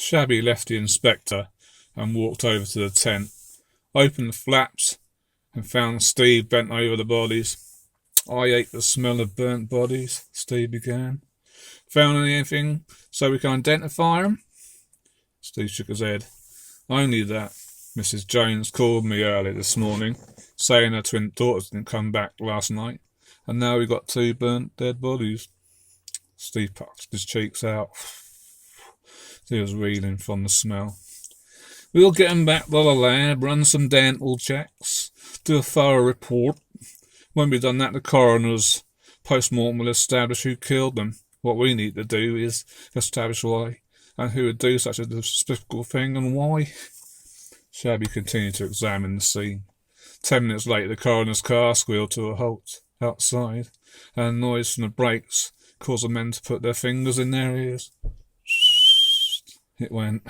Shabby left the inspector and walked over to the tent, opened the flaps and found Steve bent over the bodies. I hate the smell of burnt bodies, Steve began. Found anything so we can identify them? Steve shook his head. Only that Mrs. Jones called me early this morning, saying her twin daughters didn't come back last night, and now we got 2 burnt dead bodies. Steve puffed his cheeks out. He was reeling from the smell. We'll get 'em back to the lab, run some dental checks, do a thorough report. When we've done that, the coroner's post-mortem will establish who killed them. What we need to do is establish why and who would do such a despicable thing and why. Shabby continued to examine the scene. 10 minutes later, the coroner's car squealed to a halt outside, and a noise from the brakes caused the men to put their fingers in their ears. It went.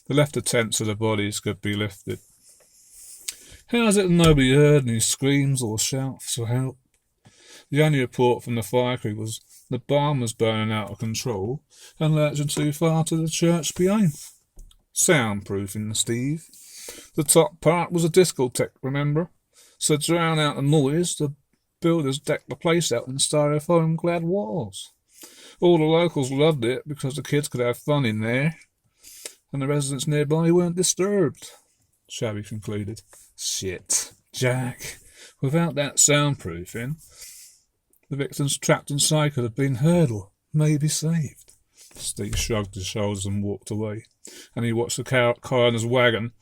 They left the tent so the bodies could be lifted. How's it nobody heard any screams or shouts for help? The only report from the fire crew was the barn was burning out of control and lurching too far to the church behind. Soundproofing, Steve. The top part was a discotheque, remember? So to drown out the noise, the builders decked the place out in styrofoam-clad walls. All the locals loved it because the kids could have fun in there, and the residents nearby weren't disturbed, Shabby concluded. Shit, Jack. Without that soundproofing, the victims trapped inside could have been heard or maybe saved. Steve shrugged his shoulders and walked away, and he watched the coroner's wagon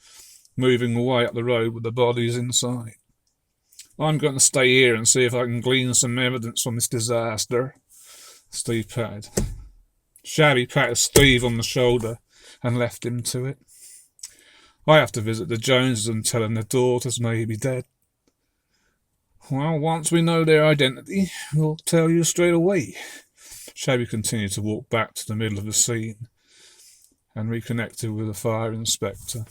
moving away up the road with the bodies inside. I'm going to stay here and see if I can glean some evidence from this disaster. Shabby patted Steve on the shoulder and left him to it. I have to visit the Joneses and tell them their daughters may be dead. Well, once we know their identity, we'll tell you straight away. Shabby continued to walk back to the middle of the scene and reconnected with the fire inspector.